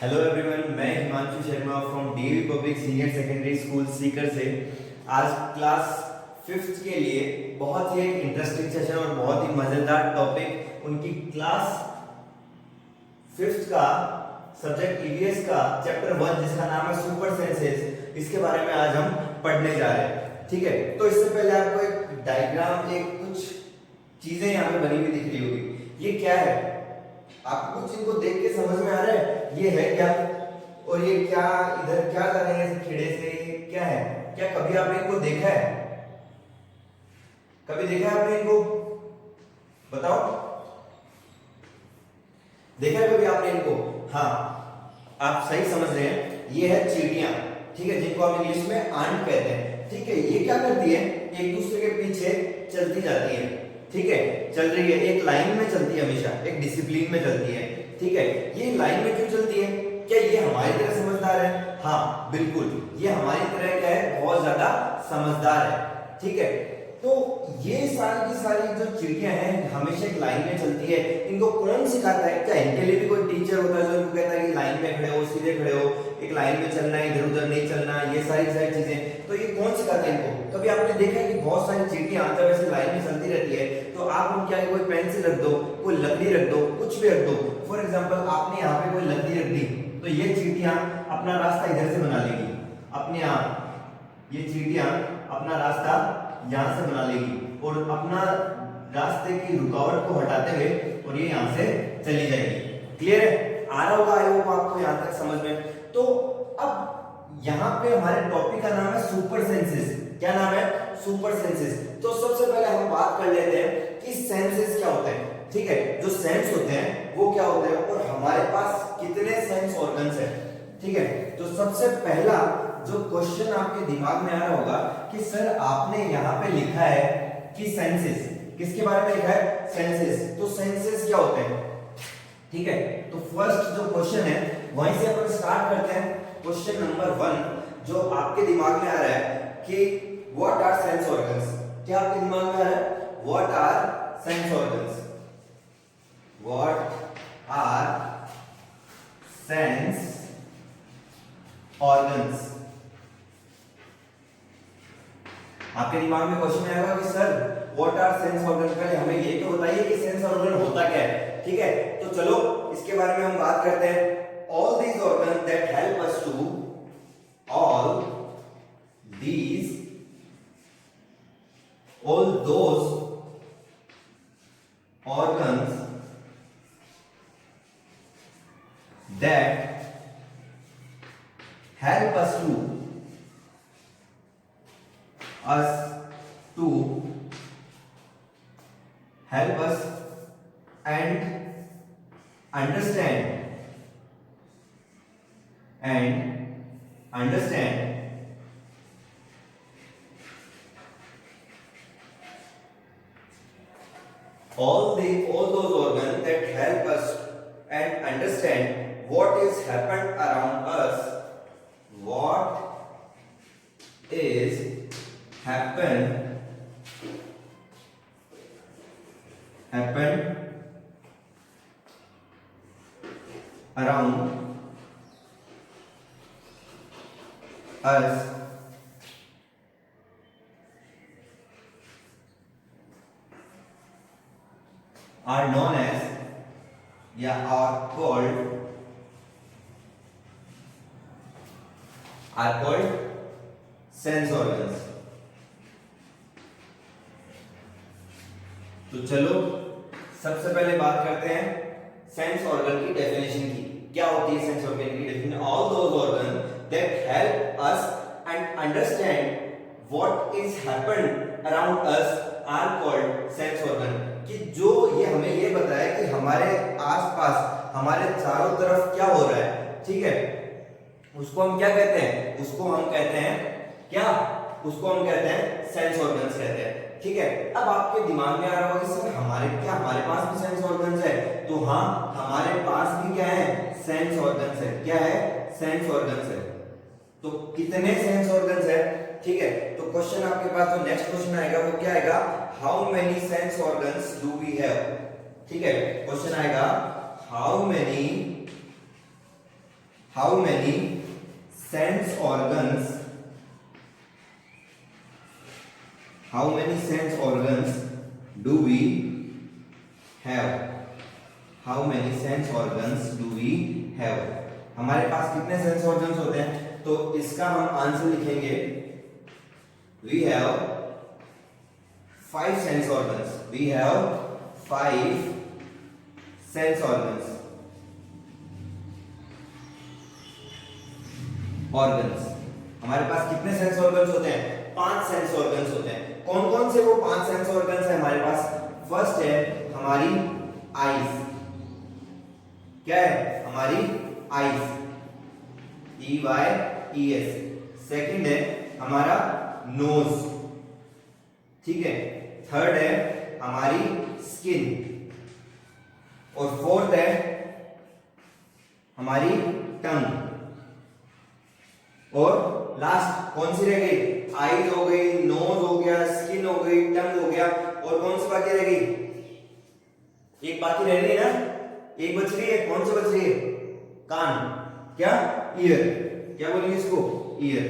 Hello everyone, मैं Himanshu Sharma from DV public senior secondary school Sikar से आज क्लास फिफ्थ के लिए बहुत ही एक इंटरेस्टिंग सेशन और बहुत ही मजेदार टॉपिक उनकी क्लास फिफ्थ का सब्जेक्ट ईवीएस का चैप्टर 1 जिसका नाम है सुपर सेंसेस, इसके बारे में आज हम पढ़ने जा रहे हैं। ठीक है, तो इससे पहले आपको एक डायग्राम, एक कुछ चीजें यहाँ पे बनी हुई दिख रही होगी। ये क्या है? आपको कुछ इनको देख के समझ में आ रहा है ये है क्या? और ये क्या इधर क्या कर रहे हैं खेड़े से? ये क्या है? क्या कभी आपने इनको देखा है? कभी देखा है आपने इनको? बताओ, देखा है कभी आपने इनको? हाँ, आप सही समझ रहे हैं। ये है चींटियां, ठीक है, जिनको हम इंग्लिश में आंट कहते हैं। ठीक है, ये क्या करती है? एक दूसरे के पीछे चलती जाती है। ठीक है, चल रही है, एक लाइन में चलती है, हमेशा एक डिसिप्लिन में चलती है। ठीक है, ये लाइन में क्यों चलती है? क्या ये हमारी तरह समझदार है? हाँ बिल्कुल, ये हमारी तरह क्या है? बहुत ज्यादा समझदार है। ठीक है, तो ये सारी की सारी जो चींटियां हैं हमेशा एक लाइन में चलती है। इनको कौन सिखाता है? क्या इनके लिए भी कोई टीचर होता है जो इनको कहता है कि लाइन में खड़े हो, सीधे खड़े हो, एक लाइन में चलना है, इधर उधर नहीं चलना, ये सारी चीजें? तो ये कौन सिखाता है इनको? कभी आपने देखा है कि बहुत सारी चींटियां जब ऐसे लाइन में चलती रहती है तो आप उनके आगे कोई पेंसिल रख दो, कोई लकड़ी रख दो, कुछ भी रख दो। फॉर एग्जाम्पल आपने यहाँ पे कोई लकड़ी रख दी तो ये चींटियां अपना रास्ता इधर से बना लेगी अपने आप। ये चींटियां अपना रास्ता यहां से बना लेगी और अपना रास्ते की रुकावट को हटाते हुए और ये यहां से चली जाएगी। क्लियर है? आ रहा होगा आई होप आपको यहां तक समझ में। तो अब यहां पे हमारे टॉपिक का नाम है सुपर सेंसेस। क्या नाम है? Super senses. तो सबसे पहले हम बात कर लेते हैं कि सेंसेस क्या होते हैं। ठीक है, जो सेंस होते हैं वो क्या होते हैं और हमारे पास कितने सेंस ऑर्गन्स हैं। ठीक है, तो सबसे पहला जो क्वेश्चन आपके दिमाग में आ रहा होगा कि सर आपने यहाँ पे लिखा है कि सेंसेस, किसके बारे में लिखा है? सेंसेस। तो सेंसेस क्या होते हैं? ठीक है, तो फर्स्ट जो क्वेश्चन है वहीं से अपन स्टार्ट करते हैं। क्वेश्चन नंबर 1 जो आपके दिमाग में आ रहा है कि व्हाट आर सेंस ऑर्गन्स? क्या आपके दिमाग में आ रहा है? What are sense organs? What are sense organs? आपके दिमाग में क्वेश्चन आएगा कि sir what are sense organ? पहले हमें ये तो बताइए कि सेंस ऑर्गन होता क्या है। ठीक है, तो चलो इसके बारे में हम बात करते हैं। All these organ that help us to, all these, all those organs that help us and understand all those organs that help us and understand what is happened around us, what is happened around us are known as are called sense organs. तो चलो सबसे पहले बात करते हैं sense organ की definition की। क्या होती है सेंस ऑर्गन की definition? All those organ that help us and understand what is happened around us are called sense organ. कि जो ये हमें ये बताया कि हमारे आसपास, हमारे चारों तरफ क्या हो रहा है, ठीक है, उसको हम क्या कहते हैं? उसको हम कहते हैं क्या? उसको हम कहते हैं सेंस ऑर्गन्स कहते हैं। ठीक है, अब आपके दिमाग में आ रहा होगा कि सर हमारे पास भी सेंस ऑर्गन्स है? तो हाँ, हमारे पास भी क्या है? सेंस ऑर्गन्स है। क्या है? सेंस ऑर्गन्स है। तो कितने सेंस ऑर्गन्स है? ठीक है, तो क्वेश्चन आपके पास जो नेक्स्ट क्वेश्चन आएगा वो क्या आएगा? How many sense organs do we have? ठीक है, क्वेश्चन आएगा how many how many sense organs, how many sense organs do we have, how many sense organs do we have, हमारे पास कितने सेंस ऑर्गन्स होते हैं? तो इसका हम आंसर लिखेंगे we have 5 sense organs, we have 5 sense organs, हमारे पास कितने सेंस ऑर्गन्स होते हैं? 5 सेंस ऑर्गन्स होते हैं। कौन कौन से वो 5 सेंस ऑर्गन्स है हमारे पास? फर्स्ट है हमारी आईज, क्या है? हमारी आईज, EYES। सेकंड है हमारा नोज, ठीक है। थर्ड है हमारी स्किन, और फोर्थ है हमारी टंग, और लास्ट कौन सी रह गई? आईज हो गई, नोज हो गया, स्किन हो गई, टंग हो गया, और कौन सी बाकी रह गई? एक बाकी रह रही है ना, एक बच रही है, कौन सी बच रही है? कान, क्या? ईयर, क्या बोलेंगे इसको? ईयर,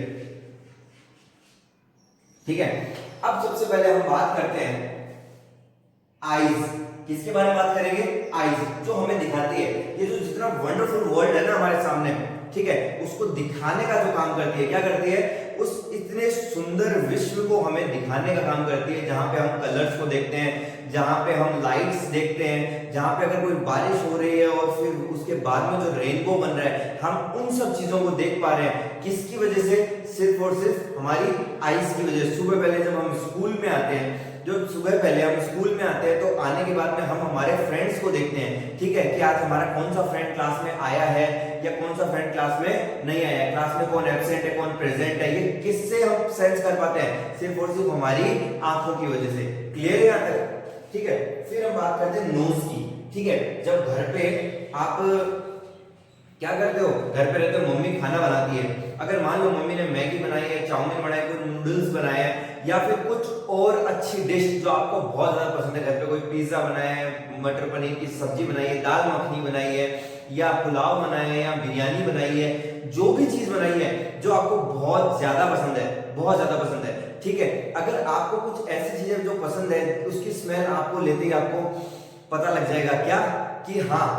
ठीक है। अब सबसे पहले हम बात करते हैं आईज, किसके बारे में बात करेंगे? आईज, जो हमें दिखाती है, ये जो जितना वंडरफुल वर्ल्ड है ना हमारे सामने, ठीक है, उसको दिखाने का जो काम करती है, क्या करती है? उस इतने सुंदर विश्व को हमें दिखाने का काम करती है, जहां पे हम कलर्स को देखते हैं, जहां पे हम लाइट्स देखते हैं, जहां पे अगर कोई बारिश हो रही है और फिर उसके बाद में जो रेनबो बन रहा है, हम उन सब चीजों को देख पा रहे हैं। किसकी वजह से? सिर्फ और सिर्फ हमारी आईज की वजह से। सुबह पहले जब हम स्कूल में आते हैं, जो सुबह पहले हम स्कूल में आते हैं, तो आने के बाद में हम हमारे फ्रेंड्स को देखते हैं, ठीक है, कि आज हमारा कौन सा फ्रेंड क्लास में आया है या कौन सा फ्रेंड क्लास में नहीं आया है, क्लास में कौन एब्सेंट है, कौन प्रेजेंट है। ये किससे हम सेंस कर पाते हैं? सिर्फ और सिर्फ हमारी आंखों की वजह से। क्लियर है यहाँ तक? ठीक है। फिर हम बात करते हैं नोज की, ठीक है। जब घर पे आप क्या करते हो? घर पे रहते हो, मम्मी खाना बनाती है, अगर मान लो मम्मी ने मैगी बनाई है, चाउमीन बनाई, कोई नूडल्स बनाया है, या फिर कुछ और अच्छी डिश जो आपको बहुत ज्यादा पसंद है, घर पे कोई पिज्जा बनाया है, मटर पनीर की सब्जी बनाई है, दाल मखनी बनाई है, या पुलाव बनाया है, या बिरयानी बनाई है, जो भी चीज बनाई है जो आपको बहुत ज्यादा पसंद है, बहुत ज्यादा पसंद है, ठीक है। अगर आपको कुछ ऐसी चीजें जो पसंद है, उसकी स्मेल आपको लेते ही आपको पता लग जाएगा क्या, कि हाँ,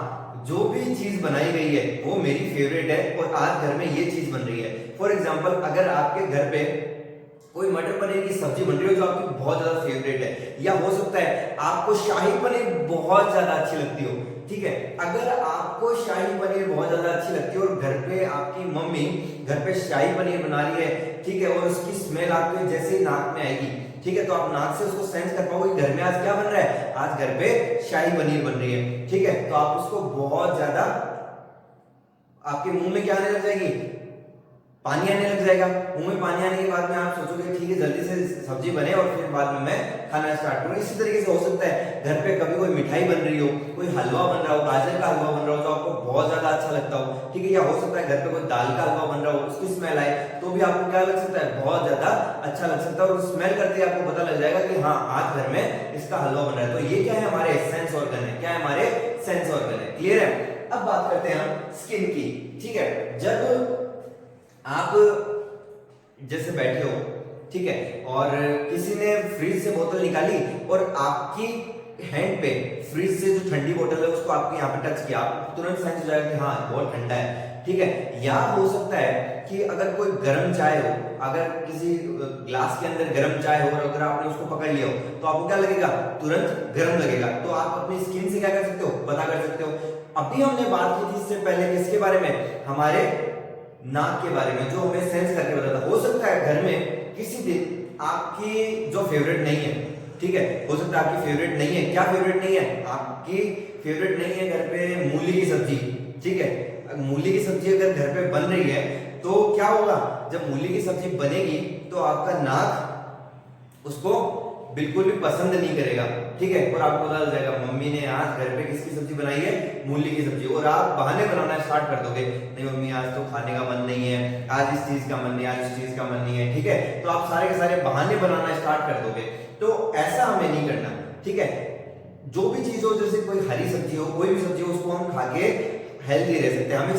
जो भी चीज बनाई गई है वो मेरी फेवरेट है और आज घर में ये चीज बन रही है। फॉर एग्जांपल, अगर आपके घर पे कोई मटर पनीर की सब्जी बन रही हो जो आपकी बहुत ज्यादा फेवरेट है, या हो सकता है आपको शाही पनीर बहुत ज्यादा अच्छी लगती हो, ठीक है। अगर आपको शाही पनीर बहुत ज्यादा अच्छी लगती है और घर पे आपकी मम्मी घर पे शाही पनीर बना रही है, ठीक है, और उसकी स्मेल आपके जैसे ही नाक में आएगी, ठीक है, तो आप नाक से उसको सेंस कर पाओगे घर में आज क्या बन रहा है, आज घर पे शाही पनीर बन रही है, ठीक है। तो आप उसको बहुत ज्यादा, आपके मुंह में क्या आने लग जाएगी, पानी आने लग जाएगा। मुंह में पानी आने के बाद में आप सोचोगे ठीक है जल्दी से सब्जी बने और फिर बाद में मैं खाना स्टार्ट करूँ। इसी तरीके से हो सकता है घर पे कभी कोई मिठाई बन रही हो, कोई हलवा बन रहा हो, गाजर का हलवा बन रहा हो जो आपको बहुत ज्यादा अच्छा लगता हो, ठीक है, या हो सकता है घर पे कोई दाल का हलवा बन रहा हो, उसकी स्मेल आए तो भी आपको क्या लग सकता है, बहुत ज्यादा अच्छा लग सकता है, और स्मेल करते ही आपको पता लग जाएगा कि हाँ आज घर में इसका हलवा बन रहा है। तो ये क्या है, हमारे सेंस ऑर्गन है, क्या है, हमारे सेंस ऑर्गन है। क्लियर है? अब बात करते हैं हम स्किन की, ठीक है। जब आप जैसे बैठे हो, ठीक है, और किसी ने फ्रिज से बोतल निकाली और आपकी हैंड पे फ्रिज से जो ठंडी बोतल है उसको आपके यहाँ पे टच किया, आप तुरंत सेंस हो जाएगा कि हाँ बहुत ठंडा है, ठीक है। या हो सकता है कि अगर कोई गर्म चाय हो, अगर किसी ग्लास के अंदर गर्म चाय हो और अगर आपने उसको पकड़ लिया हो तो आपको क्या लगेगा, तुरंत गर्म लगेगा। तो आप अपनी स्किन से क्या कर सकते हो, पता कर सकते हो। अभी हमने बात की थी इससे पहले किसके बारे में, हमारे नाक के बारे में, जो हमें सेंस करके बताता। हो सकता है घर में किसी दिन आपकी जो फेवरेट नहीं है, ठीक है, हो सकता है आपकी फेवरेट नहीं है, क्या फेवरेट नहीं है, आपकी फेवरेट नहीं है घर पे मूली की सब्जी, ठीक है। मूली की सब्जी अगर घर पे बन रही है तो क्या होगा, जब मूली की सब्जी बनेगी तो आपका नाक उसको बिल्कुल भी पसंद नहीं करेगा, ठीक है, और आपको पता चल जाएगा मम्मी ने आज घर पे किसकी सब्जी बनाई है, मूली की सब्जी, और आप बहाने बनाना स्टार्ट कर दोगे, नहीं मम्मी आज तो खाने का मन नहीं है, आज इस चीज का मन नहीं, आज इस चीज का मन नहीं है, ठीक है। तो आप सारे के सारे बहाने बनाना स्टार्ट कर दोगे। तो ऐसा हमें नहीं करना, ठीक है। जो भी चीज हो, जैसे कोई हरी सब्जी हो, कोई भी सब्जी हो, उसको हम खा के हेल्दी रह सकते हैं। हमें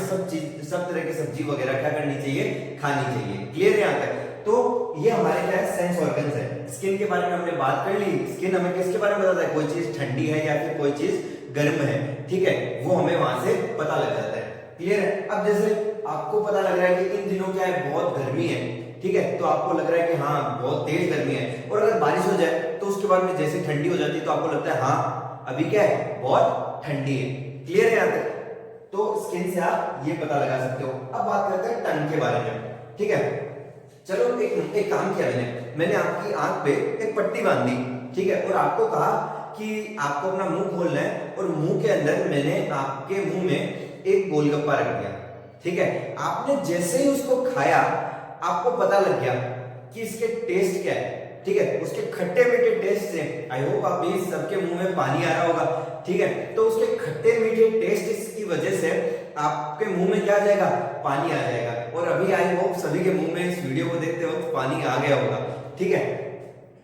सब तरह की सब्जी वगैरह क्या करनी चाहिए, खानी चाहिए। क्लियर है यहाँ तक? तो ये हमारे क्या है, सेंस ऑर्गन्स है। स्किन के बारे में हमने बात कर ली। स्किन हमें किसके बारे में बताता है, कोई चीज ठंडी है या फिर कोई चीज गर्म है, ठीक है, वो हमें वहां से पता लग जाता है। क्लियर है? अब जैसे आपको पता लग रहा है कि इन दिनों क्या है, बहुत गर्मी है, ठीक है, तो आपको लग रहा है कि हाँ बहुत तेज गर्मी है, और अगर बारिश हो जाए तो उसके बाद में जैसे ठंडी हो जाती है तो आपको लगता है हाँ अभी क्या है, बहुत ठंडी है। क्लियर है यहाँ तक? तो स्किन से आप ये पता लगा सकते हो। अब बात करते हैं टंग के बारे में, ठीक है। चलो एक काम किया मैंने आपकी आंख पे एक पट्टी बांध दी, ठीक है, और आपको कहा कि आपको अपना मुंह खोलना है, और मुंह के अंदर मैंने आपके मुंह में एक गोलगप्पा रख दिया, ठीक है। आपने जैसे ही उसको खाया आपको पता लग गया कि इसके टेस्ट क्या है, ठीक है, उसके खट्टे मीठे टेस्ट से आई होप आप भी सबके मुंह में पानी आ रहा होगा, ठीक है। तो उसके खट्टे मीठे टेस्ट की वजह से आपके मुंह में क्या आ जाएगा, पानी आ जाएगा। और अभी आई होप सभी के मुंह में इस वीडियो को देखते वक्त पानी आ गया होगा, ठीक है।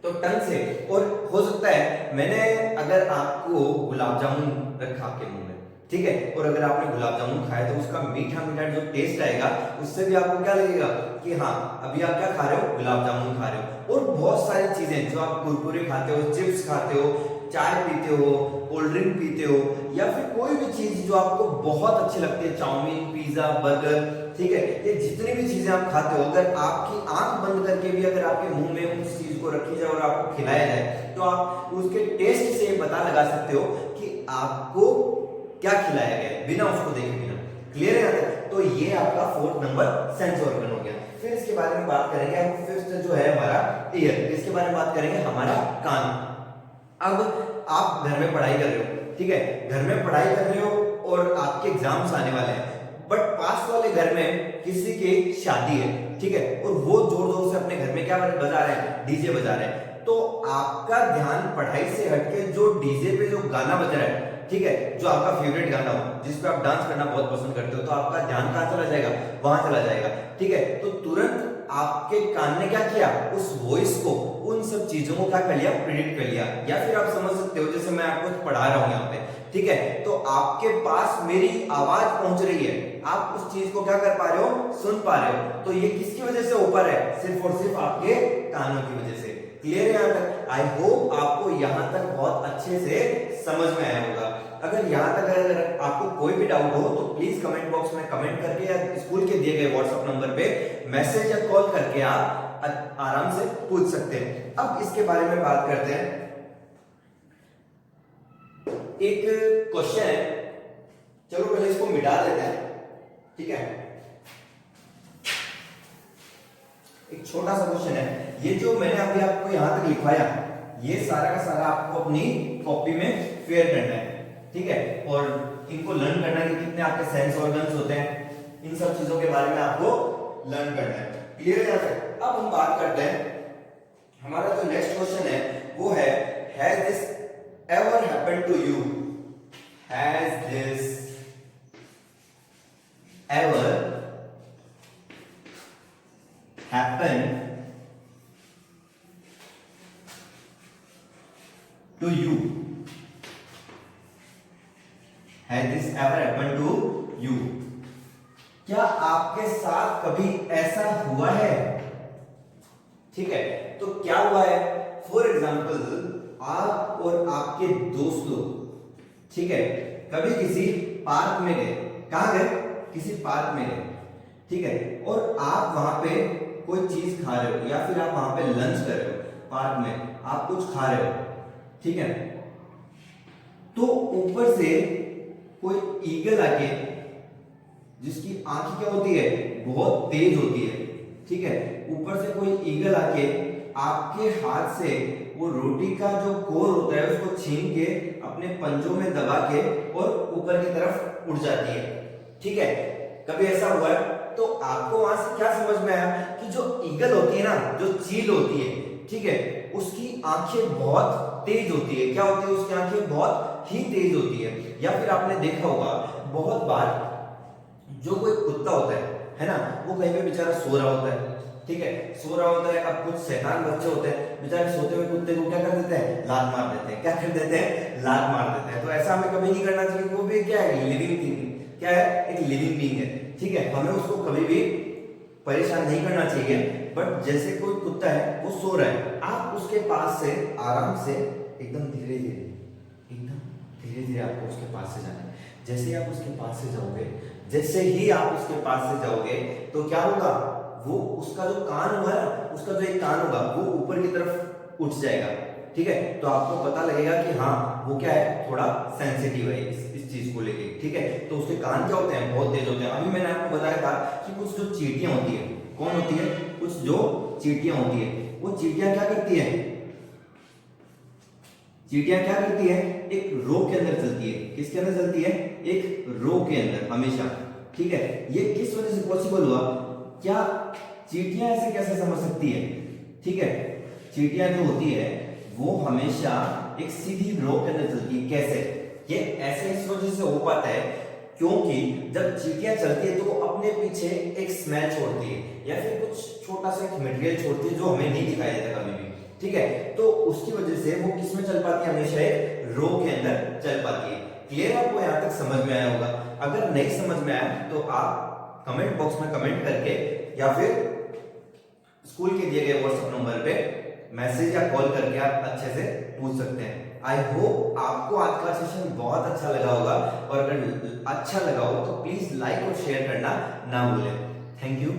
तो टंग से, और हो सकता है मैंने अगर आपको गुलाब जामुन रखा आपके मुंह में, ठीक है, और अगर आपने गुलाब जामुन खाया तो उसका मीठा मीठा जो टेस्ट आएगा उससे भी आपको क्या लगेगा कि हाँ अभी आप क्या खा रहे हो, गुलाब जामुन खा रहे हो। और बहुत सारी चीजें जो आप कुरकुरे खाते हो, चिप्स खाते हो, चाय पीते हो, कोल्ड ड्रिंक पीते हो, या फिर कोई भी चीज जो आपको बहुत अच्छी लगती है, चाउमीन, पिज्जा, बर्गर, ठीक है, ये जितनी भी चीजें आप खाते हो, अगर आपकी आंख बंद करके भी अगर आपके मुंह में उस चीज को रखी जाए और आपको खिलाया जाए तो आप उसके टेस्ट से पता लगा सकते हो कि आपको क्या खिलाया गया है बिना उसको देखे बिना। क्लियर है? तो ये आपका फोर्थ नंबर सेंस ऑर्गन हो गया। फिर इसके बारे में बात करेंगे हम, फिफ्थ जो है हमारा ईयर, इसके बारे में बात करेंगे हमारा कान। अब आप घर में पढ़ाई कर रहे हो, ठीक है, घर में पढ़ाई कर रहे हो और आपके एग्जाम्स आने वाले हैं, बट पास वाले घर में किसी की शादी है, ठीक है, और वो जोर जोर से अपने घर में क्या बजा रहे हैं, डीजे बजा रहे हैं, तो आपका ध्यान पढ़ाई से हटके जो डीजे पे जो गाना बज रहा है, ठीक है, जो आपका फेवरेट गाना हो, जिस पे आप डांस करना बहुत पसंद करते हो, तो आपका ध्यान कहां चला जाएगा, वहां चला जाएगा, ठीक है। तो तुरंत आपके कान ने क्या किया, उस वॉइस को, उन सब चीजों को क्या कर लिया, प्रिडिक्ट कर लिया। या फिर आप समझ सकते हो जैसे मैं आपको पढ़ा रहा हूं यहाँ पे, ठीक है, तो आपके पास मेरी आवाज पहुंच रही है, आप उस चीज को क्या कर पा रहे हो, सुन पा रहे हो, तो ये किसकी वजह से ऊपर है, सिर्फ और सिर्फ आपके कानों की वजह से। क्लियर है यहाँ तक? आई होप आपको यहाँ तक बहुत अच्छे से समझ में आया होगा। अगर यहाँ तक अगर आपको कोई भी डाउट हो तो प्लीज कमेंट बॉक्स में कमेंट करके या स्कूल के दिए गए व्हाट्सएप नंबर पे मैसेज या कॉल करके आप आराम से पूछ सकते हैं। अब इसके बारे में बात करते हैं। एक क्वेश्चन है, चलो पहले इसको मिटा देते हैं, ठीक है। एक छोटा सा क्वेश्चन है, ये जो मैंने अभी आपको यहां तक लिखवाया, ये सारा का सारा आपको अपनी कॉपी में फेयर करना है, ठीक है, और इनको लर्न करना है कि कितने आपके सेंस ऑर्गन्स होते हैं, इन सब चीजों के बारे में आपको लर्न करना है। क्लियर है? अब हम बात करते हैं, हमारा जो नेक्स्ट क्वेश्चन है वो है, has this ever happened to you? Has this ever happened to you? Has this ever happened to you? क्या आपके साथ कभी ऐसा हुआ है? ठीक है, तो क्या हुआ है, फॉर एग्जाम्पल आप और आपके दोस्त लोग, ठीक है, कभी किसी पार्क में गए, कहां गए, किसी पार्क में गए, ठीक है, और आप वहां पे कोई चीज खा रहे हो या फिर आप वहां पे लंच कर रहे हो, पार्क में आप कुछ खा रहे हो, ठीक है, तो ऊपर से कोई ईगल आके, जिसकी आंखें क्या होती है, बहुत तेज होती है, ठीक है, ऊपर से कोई ईगल आके आपके हाथ से वो रोटी का जो कोर होता है उसको छीन के अपने पंजों में दबा के और ऊपर की तरफ उड़ जाती है, ठीक है, कभी ऐसा हुआ है? तो आपको वहां से क्या समझ में आया कि जो ईगल होती है ना, जो चील होती है, ठीक है, उसकी आंखें बहुत तेज होती है। क्या होती है? उसकी आंखें बहुत ही तेज होती है। या फिर आपने देखा होगा बहुत बार जो कोई कुत्ता होता है ना, वो कहीं पे बेचारा सो रहा होता है, ठीक है, सो रहा होता है। अब कुछ शैतान बच्चे होते हैं, बेचारे सोते हुए कुत्ते को क्या कर देते हैं, लात मार देते हैं। क्या कर देते हैं? लात मार देते हैं। तो ऐसा हमें कभी नहीं करना चाहिए। वो भी क्या है, लिविंग थिंग, क्या है, एक लिविंग बीइंग है, ठीक है। हमें उसको कभी भी परेशान नहीं करना चाहिए। बट जैसे कोई कुत्ता है वो सो रहा है, आप उसके पास से आराम से एकदम धीरे धीरे आपको उसके पास से जाना है। जैसे ही आप उसके पास से जाओगे, जैसे ही आप उसके पास से जाओगे तो क्या होगा, वो उसका जो कान होगा ना, उसका जो एक कान होगा वो ऊपर की तरफ उठ जाएगा, ठीक है। तो आपको पता लगेगा कि हाँ वो क्या है, थोड़ा सेंसिटिव है इस चीज को लेके, ठीक है। तो उसके कान क्या होते हैं, बहुत तेज होते हैं। अभी मैंने आपको बताया था कि कुछ जो चींटियां होती है, कौन होती है, कुछ जो चींटियां होती है, वो चींटियां क्या करती है, चींटियां क्या करती है, एक रो के अंदर चलती है। किसके अंदर चलती है, एक रो के अंदर हमेशा, ठीक है। ये किस वजह से पॉसिबल हुआ, क्या चींटियां ऐसे कैसे समझ सकती है, ठीक है। चींटियां जो होती है वो हमेशा एक सीधी रो के अंदर चलती है। कैसे, ये ऐसे इस वजह से हो पाता है क्योंकि जब चींटियां चलती है तो वो अपने पीछे एक स्मेल छोड़ती है या फिर कुछ छोटा सा एक मटेरियल छोड़ती है जो हमें नहीं दिखाई देता कभी भी, ठीक है। तो उसकी वजह से वो किस में चल पाती है, हमेशा एक रो के अंदर चल पाती है। क्लियर, आपको यहाँ तक समझ में आया होगा। अगर नहीं समझ में आया तो आप कमेंट बॉक्स में कमेंट करके या फिर स्कूल के दिए गए व्हाट्सएप नंबर पे मैसेज या कॉल करके आप अच्छे से पूछ सकते हैं। आई होप आपको आज का सेशन बहुत अच्छा लगा होगा, और अगर अच्छा लगा हो तो प्लीज लाइक और शेयर करना ना भूलें। Thank you.